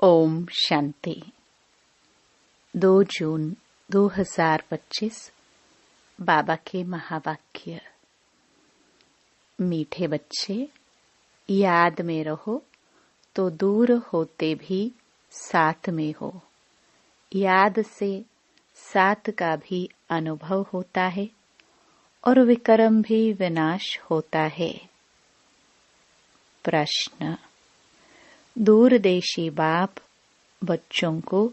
ओम शांति। 2 जून 2025 बाबा के महावाक्य। मीठे बच्चे, याद में रहो तो दूर होते भी साथ में हो। याद से साथ का भी अनुभव होता है और विक्रम भी विनाश होता है। प्रश्न: दूरदेशी बाप बच्चों को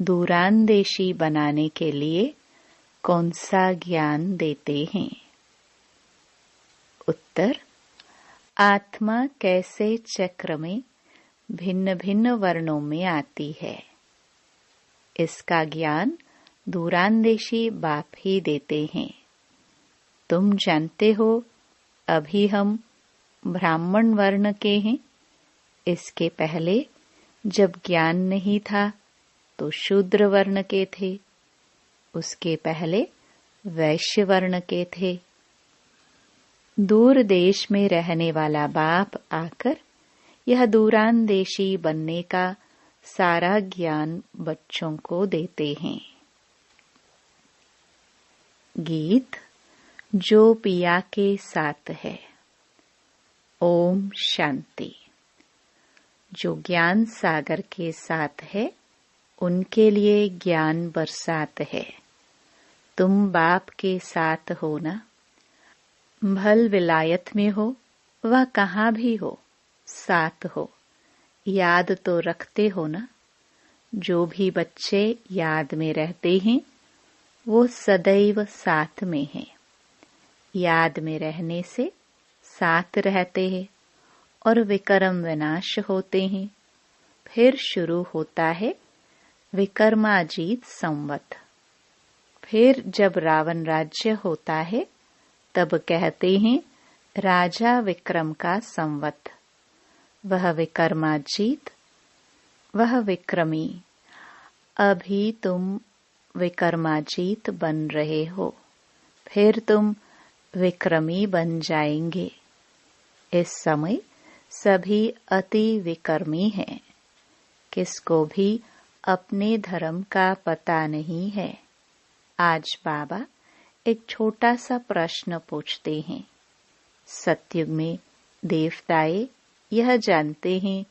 दूरांदेशी बनाने के लिए कौन सा ज्ञान देते हैं? उत्तर: आत्मा कैसे चक्र में भिन्न भिन्न वर्णों में आती है, इसका ज्ञान दूरांदेशी बाप ही देते हैं। तुम जानते हो, अभी हम ब्राह्मण वर्ण के हैं। इसके पहले जब ज्ञान नहीं था तो शूद्र वर्ण के थे, उसके पहले वैश्य वर्ण के थे। दूर देश में रहने वाला बाप आकर यह दूरांदेशी बनने का सारा ज्ञान बच्चों को देते हैं। गीत जो पिया के साथ है। ओम शांति। जो ज्ञान सागर के साथ है उनके लिए ज्ञान बरसात है। तुम बाप के साथ हो ना, भल विलायत में हो व कहाँ भी हो, साथ हो। याद तो रखते हो ना। जो भी बच्चे याद में रहते हैं वो सदैव साथ में हैं। याद में रहने से साथ रहते हैं और विक्रम विनाश होते हैं। फिर शुरू होता है विक्रमाजीत संवत। फिर जब रावण राज्य होता है तब कहते हैं राजा विक्रम का संवत। वह विक्रमाजीत, वह विक्रमी। अभी तुम विक्रमाजीत बन रहे हो, फिर तुम विक्रमी बन जाएंगे। इस समय सभी अति विक्रमी हैं। किसको भी अपने धर्म का पता नहीं है। आज बाबा एक छोटा सा प्रश्न पूछते हैं। सतयुग में देवताए यह जानते हैं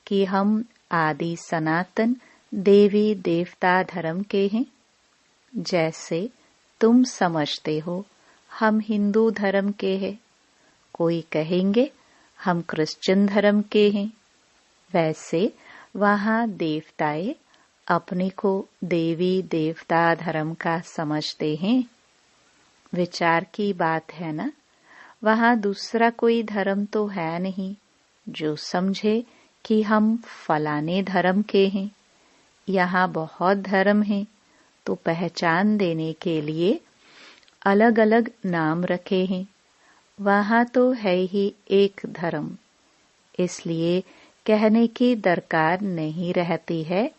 कि हम आदि सनातन देवी देवता धर्म के हैं। जैसे तुम समझते हो हम हिंदू धर्म के हैं, कोई कहेंगे हम क्रिश्चियन धर्म के हैं। वैसे वहाँ देवताए अपने को देवी देवता धर्म का समझते हैं। विचार की बात है ना। वहाँ दूसरा कोई धर्म तो है नहीं जो समझे कि हम फलाने धर्म के हैं। यहाँ बहुत धर्म हैं, तो पहचान देने के लिए अलग अलग नाम रखे हैं। वहाँ तो है ही एक धर्म, इसलिए कहने की दरकार नहीं रहती है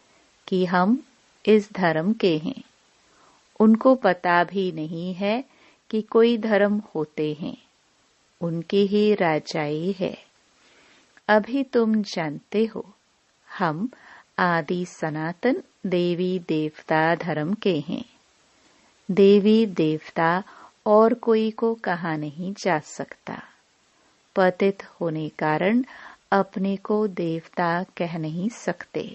कि हम इस धर्म के हैं। उनको पता भी नहीं है कि कोई धर्म होते हैं, उनकी ही राजाई है। अभी तुम जानते हो हम आदि सनातन देवी देवता धर्म के हैं। देवी देवता और कोई को कहा नहीं जा सकता। पतित होने कारण अपने को देवता कह नहीं सकते।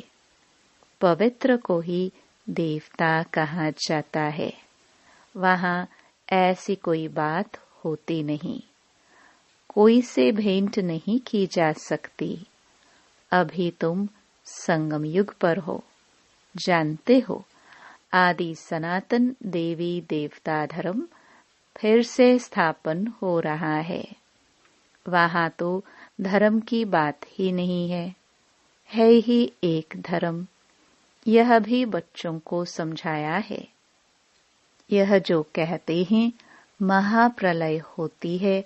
पवित्र को ही देवता कहा जाता है। वहाँ ऐसी कोई बात होती नहीं। कोई से भेंट नहीं की जा सकती। अभी तुम संगम युग पर हो। जानते हो आदि सनातन देवी देवता धर्म फिर से स्थापन हो रहा है। वहाँ तो धर्म की बात ही नहीं है ही एक धर्म। यह भी बच्चों को समझाया है। यह जो कहते हैं महाप्रलय होती है,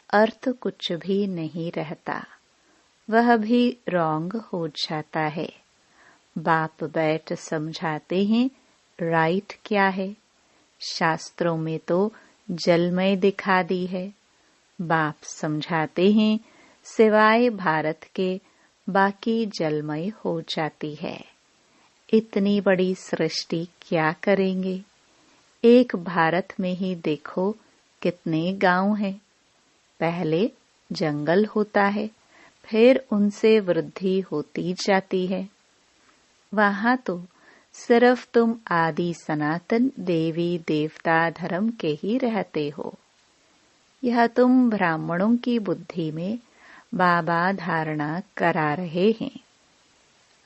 अर्थ कुछ भी नहीं रहता, वह भी रॉन्ग हो जाता है। बाप बैठ समझाते हैं राइट क्या है। शास्त्रों में तो जलमय दिखा दी है। बाप समझाते हैं सिवाय भारत के बाकी जलमय हो जाती है। इतनी बड़ी सृष्टि क्या करेंगे? एक भारत में ही देखो कितने गांव हैं। पहले जंगल होता है, फिर उनसे वृद्धि होती जाती है। वहां तो सिर्फ तुम आदि सनातन देवी देवता धर्म के ही रहते हो। यह तुम ब्राह्मणों की बुद्धि में बाबा धारणा करा रहे हैं।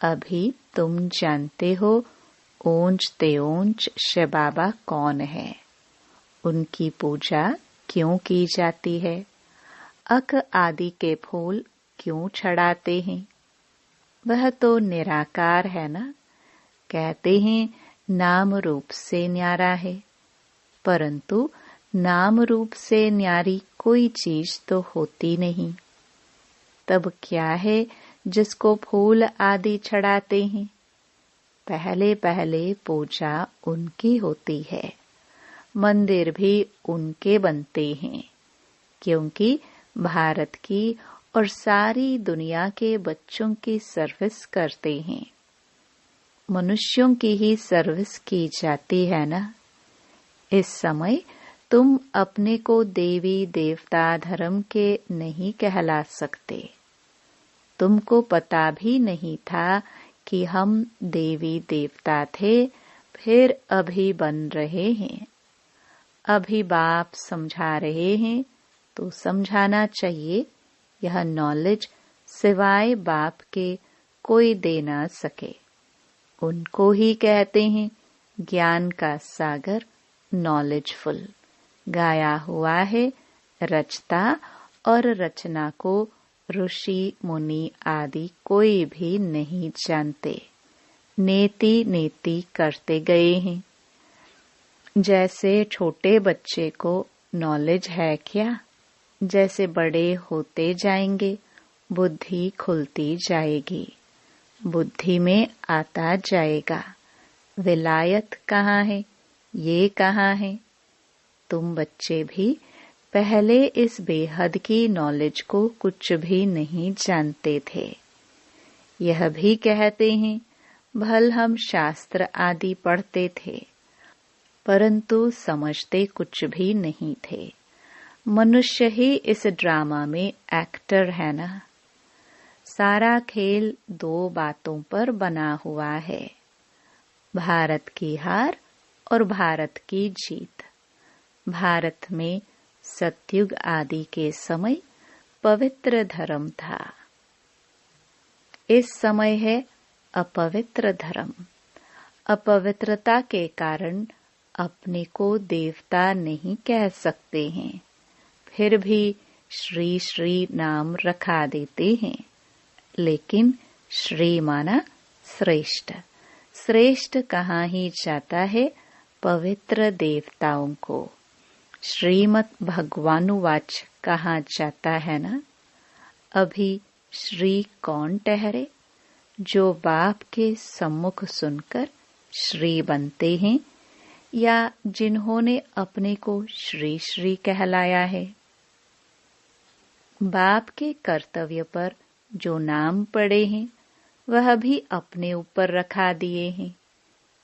अभी तुम जानते हो ओंच तेओंच शिव बाबा कौन है, उनकी पूजा क्यों की जाती है, अक आदि के फूल क्यों चढ़ाते हैं। वह तो निराकार है ना। कहते हैं नाम रूप से न्यारा है, परंतु नाम रूप से न्यारी कोई चीज तो होती नहीं। तब क्या है जिसको फूल आदि चढ़ाते हैं? पहले पहले पूजा उनकी होती है, मंदिर भी उनके बनते हैं, क्योंकि भारत की और सारी दुनिया के बच्चों की सर्विस करते हैं। मनुष्यों की ही सर्विस की जाती है ना। इस समय तुम अपने को देवी देवता धर्म के नहीं कहला सकते। तुमको पता भी नहीं था कि हम देवी देवता थे, फिर अभी बन रहे हैं। अभी बाप समझा रहे हैं तो समझाना चाहिए। यह नॉलेज सिवाय बाप के कोई दे ना सके। उनको ही कहते हैं ज्ञान का सागर, नॉलेजफुल। गाया हुआ है रचता और रचना को ऋषि मुनि आदि कोई भी नहीं जानते, नेति नेति करते गए हैं। जैसे छोटे बच्चे को नॉलेज है क्या, जैसे बड़े होते जाएंगे बुद्धि खुलती जाएगी, बुद्धि में आता जाएगा विलायत कहाँ है, ये कहाँ है। तुम बच्चे भी पहले इस बेहद की नॉलेज को कुछ भी नहीं जानते थे। यह भी कहते हैं भल हम शास्त्र आदि पढ़ते थे, परंतु समझते कुछ भी नहीं थे। मनुष्य ही इस ड्रामा में एक्टर है ना। सारा खेल दो बातों पर बना हुआ है, भारत की हार और भारत की जीत। भारत में सतयुग आदि के समय पवित्र धर्म था। इस समय है अपवित्र धर्म। अपवित्रता के कारण अपने को देवता नहीं कह सकते हैं, फिर भी श्री श्री नाम रखा देते हैं। लेकिन श्री माना श्रेष्ठ। श्रेष्ठ कहाँ ही जाता है पवित्र देवताओं को। श्रीमत भगवानुवाच कहा जाता है ना। अभी श्री कौन ठहरे? जो बाप के सम्मुख सुनकर श्री बनते हैं, या जिन्होंने अपने को श्री श्री कहलाया है। बाप के कर्तव्य पर जो नाम पड़े हैं वह भी अपने ऊपर रखा दिए हैं।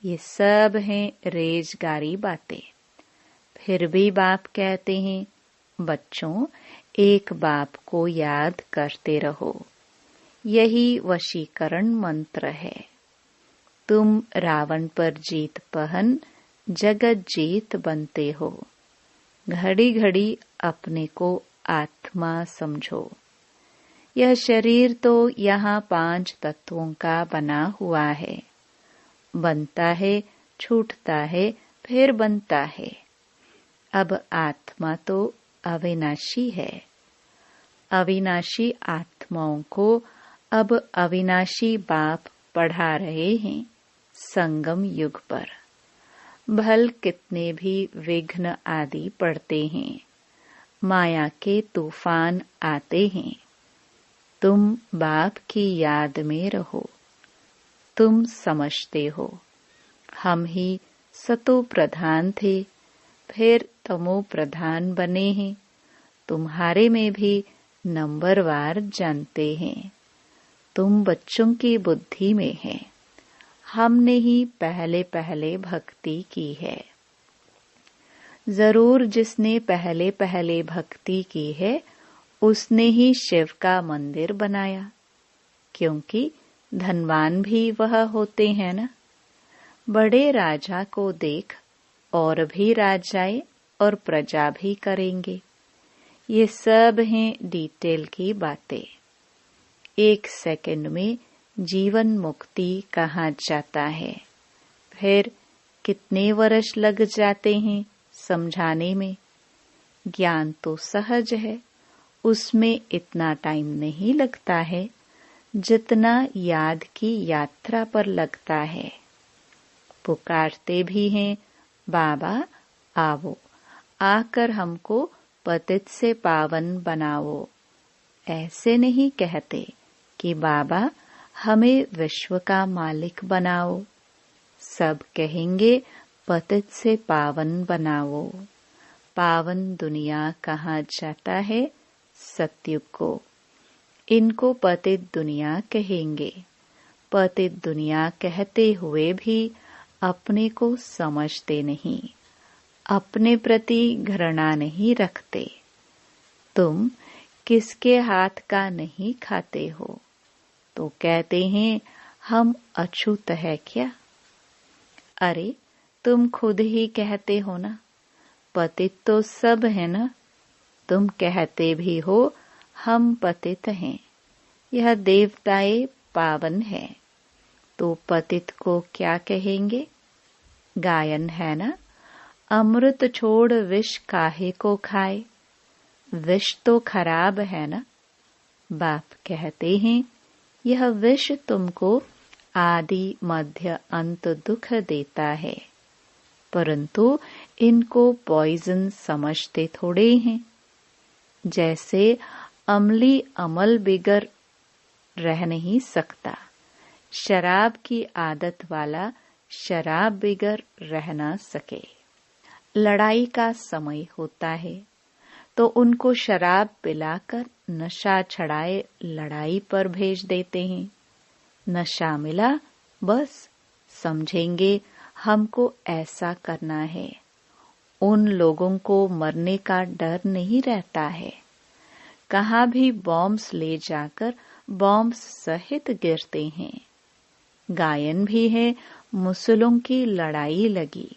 ये सब हैं रेजगारी बातें। फिर भी बाप कहते हैं बच्चों, एक बाप को याद करते रहो। यही वशीकरण मंत्र है। तुम रावण पर जीत पहन जगत जीत बनते हो। घड़ी घड़ी अपने को आत्मा समझो। यह शरीर तो यहाँ 5 तत्वों का बना हुआ है। बनता है, छूटता है, फिर बनता है। अब आत्मा तो अविनाशी है। अविनाशी आत्माओं को अब अविनाशी बाप पढ़ा रहे हैं संगम युग पर। भल कितने भी विघ्न आदि पड़ते हैं, माया के तूफान आते हैं, तुम बाप की याद में रहो। तुम समझते हो हम ही सतो प्रधान थे, फिर तमो प्रधान बने हैं। तुम्हारे में भी नंबरवार जानते हैं। तुम बच्चों की बुद्धि में है। हमने ही पहले पहले भक्ति की है। जरूर जिसने पहले पहले भक्ति की है उसने ही शिव का मंदिर बनाया, क्योंकि धनवान भी वह होते हैं ना। बड़े राजा को देख और भी राजाएं और प्रजा भी करेंगे। ये सब हैं डिटेल की बातें। 1 सेकंड में जीवन मुक्ति कहाँ जाता है, फिर कितने वर्ष लग जाते हैं समझाने में। ज्ञान तो सहज है, उसमें इतना टाइम नहीं लगता है जितना याद की यात्रा पर लगता है। पुकारते भी हैं, बाबा आओ, आकर हमको पतित से पावन बनाओ। ऐसे नहीं कहते कि बाबा हमें विश्व का मालिक बनाओ। सब कहेंगे पतित से पावन बनाओ। पावन दुनिया कहाँ जाता है? सत्युग को। इनको पतित दुनिया कहेंगे। पतित दुनिया कहते हुए भी अपने को समझते नहीं, अपने प्रति घृणा नहीं रखते। तुम किसके हाथ का नहीं खाते हो तो कहते हैं हम अछूत है क्या? अरे तुम खुद ही कहते हो ना, पतित तो सब है ना। तुम कहते भी हो हम पतित हैं, यह देवताएं पावन है, तो पतित को क्या कहेंगे? गायन है ना, अमृत छोड़ विष काहे को खाए। विष तो खराब है ना। बाप कहते हैं यह विष तुमको आदि मध्य अंत दुख देता है, परंतु इनको पॉइजन समझते थोड़े हैं। जैसे अमली अमल बिगर रह नहीं सकता, शराब की आदत वाला शराब बिगर रह ना सके। लड़ाई का समय होता है तो उनको शराब पिलाकर नशा छड़ाए लड़ाई पर भेज देते हैं। नशा मिला बस समझेंगे हमको ऐसा करना है। उन लोगों को मरने का डर नहीं रहता है। कहाँ भी बॉम्ब्स ले जाकर बॉम्ब्स सहित गिरते हैं। गायन भी है, मुसलों की लड़ाई लगी।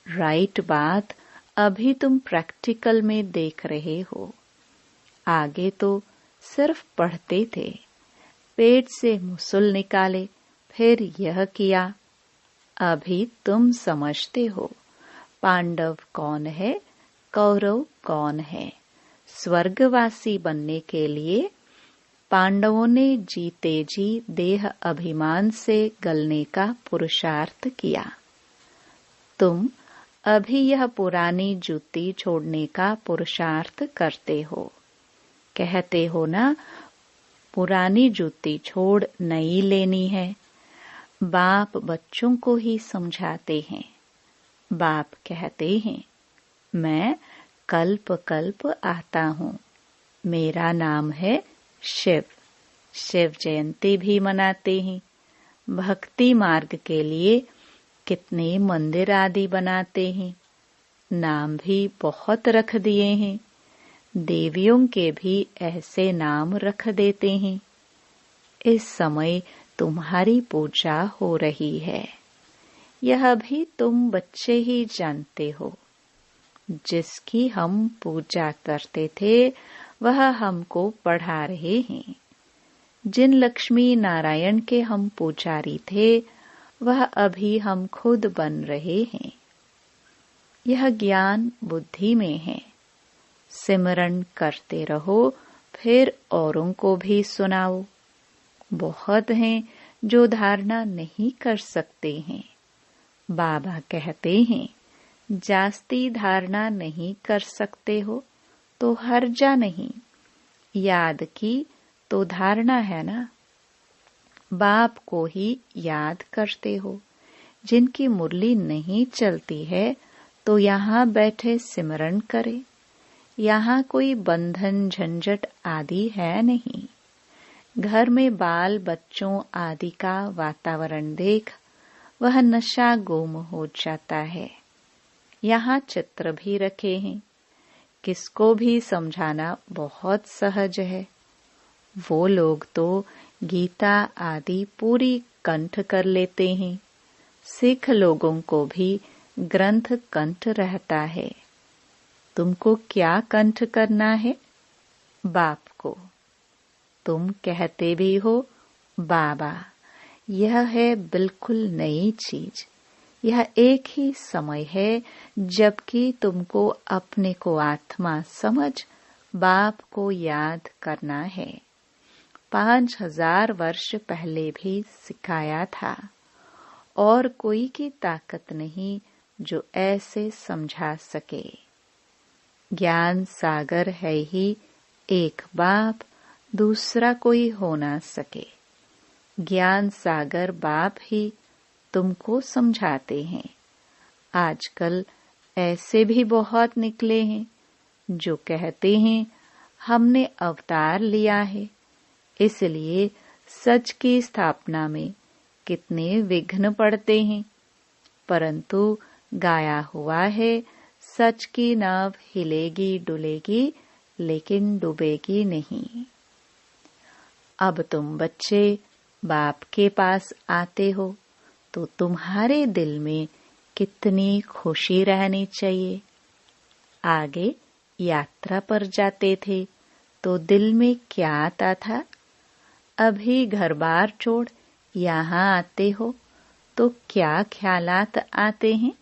राइट बात अभी तुम प्रैक्टिकल में देख रहे हो। आगे तो सिर्फ पढ़ते थे, पेट से मुसल निकाले, फिर यह किया। अभी तुम समझते हो पांडव कौन है, कौरव कौन है। स्वर्गवासी बनने के लिए पांडवों ने जीते जी देह अभिमान से गलने का पुरुषार्थ किया। तुम अभी यह पुरानी जूती छोड़ने का पुरुषार्थ करते हो। कहते हो ना पुरानी जूती छोड़ नई लेनी है। बाप बच्चों को ही समझाते हैं। बाप कहते हैं मैं कल्प कल्प आता हूँ, मेरा नाम है शिव। शिव जयंती भी मनाते हैं। भक्ति मार्ग के लिए कितने मंदिर आदि बनाते हैं। नाम भी बहुत रख दिए हैं। देवियों के भी ऐसे नाम रख देते हैं। इस समय तुम्हारी पूजा हो रही है, यह भी तुम बच्चे ही जानते हो। जिसकी हम पूजा करते थे वह हमको पढ़ा रहे हैं। जिन लक्ष्मी नारायण के हम पुजारी थे वह अभी हम खुद बन रहे हैं। यह ज्ञान बुद्धि में है। सिमरन करते रहो, फिर औरों को भी सुनाओ। बहुत हैं जो धारणा नहीं कर सकते हैं। बाबा कहते हैं जास्ती धारणा नहीं कर सकते हो तो हर्जा नहीं, याद की तो धारणा है ना। बाप को ही याद करते हो। जिनकी मुरली नहीं चलती है तो यहाँ बैठे सिमरन करे। यहाँ कोई बंधन झंझट आदि है नहीं। घर में बाल बच्चों आदि का वातावरण देख वह नशा गुम हो जाता है। यहाँ चित्र भी रखे हैं, किसको भी समझाना बहुत सहज है। वो लोग तो गीता आदि पूरी कंठ कर लेते हैं। सिख लोगों को भी ग्रंथ कंठ रहता है। तुमको क्या कंठ करना है? बाप को। तुम कहते भी हो बाबा। यह है बिल्कुल नई चीज। यह एक ही समय है जबकि तुमको अपने को आत्मा समझ बाप को याद करना है। 5000 वर्ष पहले भी सिखाया था और कोई की ताकत नहीं जो ऐसे समझा सके। ज्ञान सागर है ही एक बाप, दूसरा कोई हो ना सके। ज्ञान सागर बाप ही तुमको समझाते हैं। आजकल ऐसे भी बहुत निकले हैं जो कहते हैं हमने अवतार लिया है, इसलिए सच की स्थापना में कितने विघ्न पड़ते हैं। परंतु गाया हुआ है सच की नाव हिलेगी डुलेगी लेकिन डूबेगी नहीं। अब तुम बच्चे बाप के पास आते हो तो तुम्हारे दिल में कितनी खुशी रहनी चाहिए। आगे यात्रा पर जाते थे तो दिल में क्या आता था? अभी घर बार छोड़ यहाँ आते हो तो क्या ख्यालात आते हैं?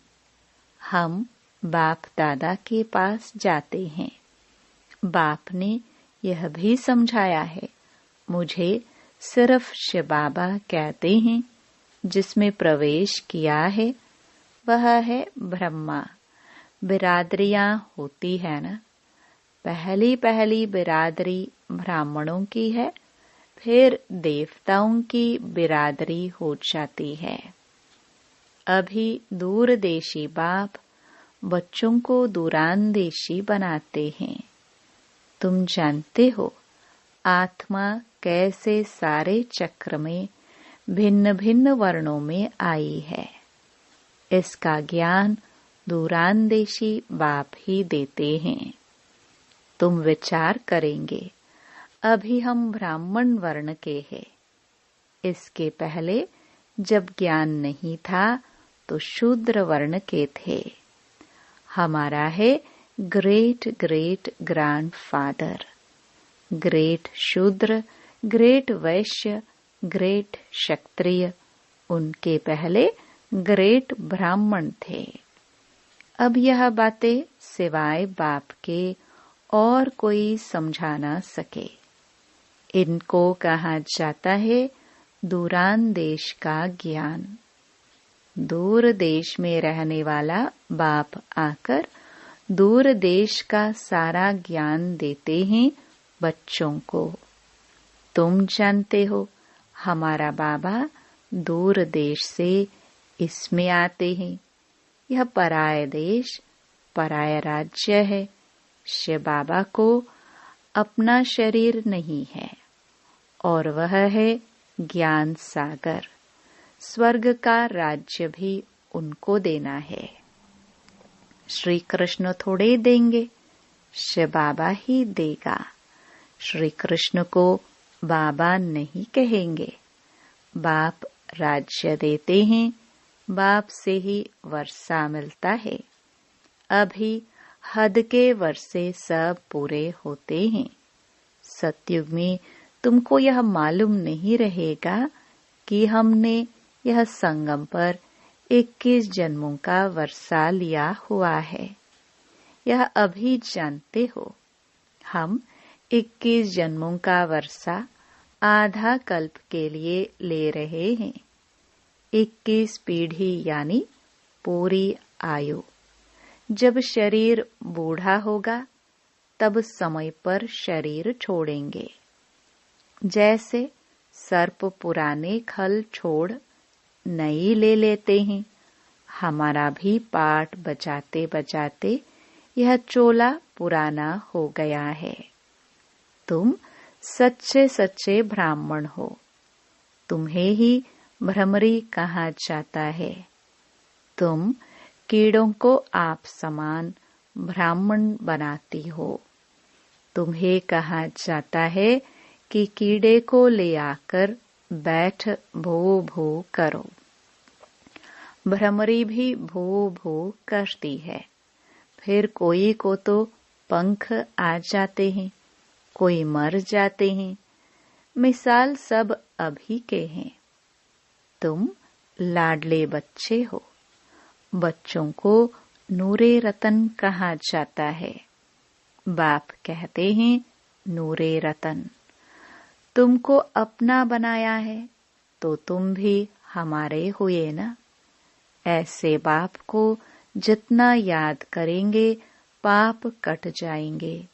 हम बाप दादा के पास जाते हैं। बाप ने यह भी समझाया है। मुझे सिर्फ शिव बाबा कहते हैं। जिसमें प्रवेश किया है वह है ब्रह्मा। बिरादरियां होती है ना। पहली पहली बिरादरी ब्राह्मणों की है, फिर देवताओं की बिरादरी हो जाती है। अभी दूरदेशी बाप बच्चों को दूरांदेशी बनाते हैं। तुम जानते हो आत्मा कैसे सारे चक्र में भिन्न भिन्न वर्णों में आई है। इसका ज्ञान दूरांदेशी बाप ही देते हैं। तुम विचार करेंगे अभी हम ब्राह्मण वर्ण के हैं। इसके पहले जब ज्ञान नहीं था तो शूद्र वर्ण के थे। हमारा है ग्रेट ग्रेट ग्रैंडफादर, ग्रेट शूद्र, ग्रेट वैश्य, ग्रेट क्षत्रिय, उनके पहले ग्रेट ब्राह्मण थे। अब यह बातें सिवाय बाप के और कोई समझा ना सके। इनको कहा जाता है दूरान देश का ज्ञान। दूर देश में रहने वाला बाप आकर दूर देश का सारा ज्ञान देते हैं बच्चों को। तुम जानते हो हमारा बाबा दूर देश से इसमें आते हैं। यह पराय देश, पराय राज्य है। शिव बाबा को अपना शरीर नहीं है और वह है ज्ञान सागर। स्वर्ग का राज्य भी उनको देना है। श्री कृष्ण थोड़े देंगे, शिव बाबा ही देगा। श्री कृष्ण को बाबा नहीं कहेंगे। बाप राज्य देते हैं, बाप से ही वर्षा मिलता है। अभी हद के वर्षे सब पूरे होते हैं। सतयुग में तुमको यह मालूम नहीं रहेगा कि हमने यह संगम पर 21 जन्मों का वर्षा लिया हुआ है। यह अभी जानते हो। हम 21 जन्मों का वर्षा आधा कल्प के लिए ले रहे हैं। 21 पीढ़ी यानी पूरी आयु। जब शरीर बूढ़ा होगा तब समय पर शरीर छोड़ेंगे। जैसे सर्प पुराने खल छोड़ नई ले लेते हैं, हमारा भी पाठ बजाते बजाते यह चोला पुराना हो गया है। तुम सच्चे सच्चे ब्राह्मण हो। तुम्हें ही भ्रमरी कहा जाता है। तुम कीड़ों को आप समान ब्राह्मण बनाती हो। तुम्हें कहा जाता है कि कीड़े को ले आकर बैठ भो भो करो। भ्रमरी भी भो भो करती है। फिर कोई को तो पंख आ जाते हैं, कोई मर जाते हैं। मिसाल सब अभी के हैं। तुम लाडले बच्चे हो। बच्चों को नूरे रतन कहा जाता है। बाप कहते हैं नूरे रतन। तुमको अपना बनाया है तो तुम भी हमारे हुए ना। ऐसे बाप को जितना याद करेंगे पाप कट जाएंगे,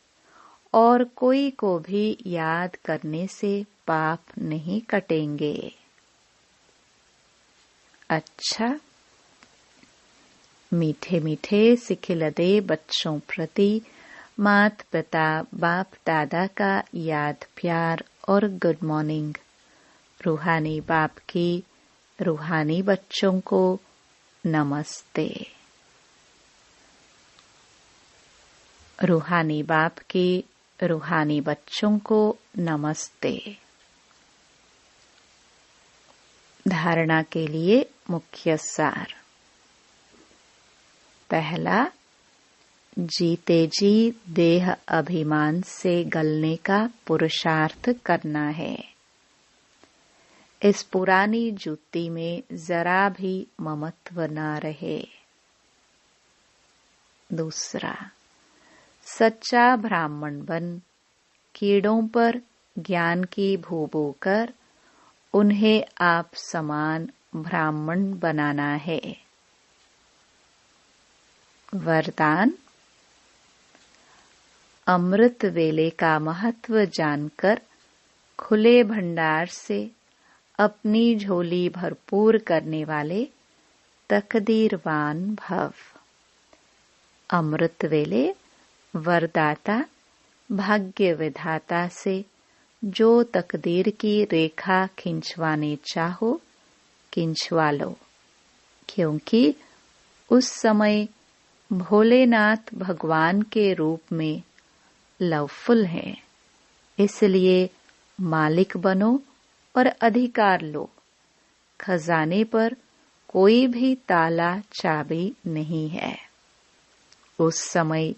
और कोई को भी याद करने से पाप नहीं कटेंगे। अच्छा, मीठे मीठे सिखिलदे बच्चों प्रति मात पिता बाप दादा का याद प्यार और गुड मॉर्निंग। रूहानी बाप की रूहानी बच्चों को नमस्ते। रूहानी बाप की रूहानी बच्चों को नमस्ते। धारणा के लिए मुख्य सार। पहला, जीते जी देह अभिमान से गलने का पुरुषार्थ करना है। इस पुरानी जूती में जरा भी ममत्व न रहे। दूसरा, सच्चा ब्राह्मण बन कीड़ों पर ज्ञान की भू बोकर उन्हें आप समान ब्राह्मण बनाना है। वरदान, अमृत वेले का महत्व जानकर खुले भंडार से अपनी झोली भरपूर करने वाले तकदीरवान भव। अमृत वेले वरदाता भाग्य विधाता से जो तकदीर की रेखा खिंचवाने चाहो खिंचवा लो, क्योंकि उस समय भोलेनाथ भगवान के रूप में लवफुल है। इसलिए मालिक बनो और अधिकार लो। खजाने पर कोई भी ताला चाबी नहीं है। उस समय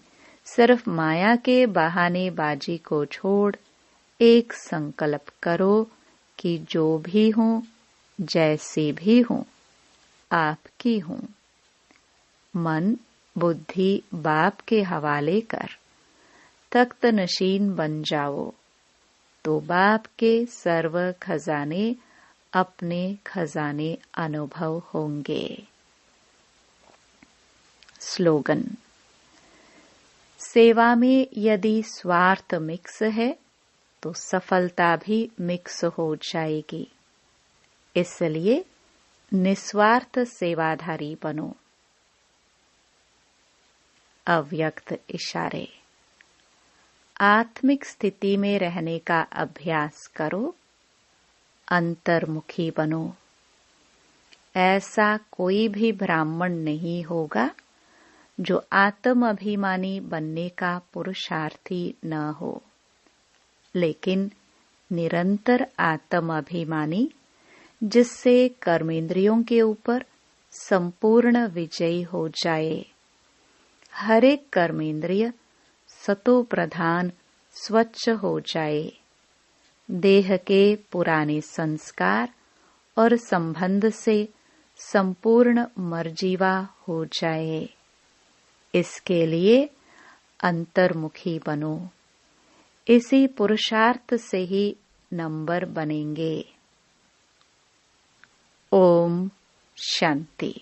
सिर्फ माया के बहानेबाजी को छोड़ एक संकल्प करो कि जो भी हूँ जैसे भी हूँ आपकी हूँ। मन बुद्धि बाप के हवाले कर तख्त नशीन बन जाओ, तो बाप के सर्व खजाने अपने खजाने अनुभव होंगे। स्लोगन, सेवा में यदि स्वार्थ मिक्स है तो सफलता भी मिक्स हो जाएगी। इसलिए निस्वार्थ सेवाधारी बनो। अव्यक्त इशारे, आत्मिक स्थिति में रहने का अभ्यास करो। अंतर्मुखी बनो। ऐसा कोई भी ब्राह्मण नहीं होगा जो आत्म अभिमानी बनने का पुरुषार्थी न हो, लेकिन निरंतर आत्म अभिमानी जिससे कर्मेंद्रियों के ऊपर संपूर्ण विजयी हो जाए। हर एक कर्मेंद्रिय सतो प्रधान स्वच्छ हो जाए। देह के पुराने संस्कार और संबंध से संपूर्ण मर्जीवा हो जाए। इसके लिए अंतर्मुखी बनो। इसी पुरुषार्थ से ही नंबर बनेंगे। ओम शांति।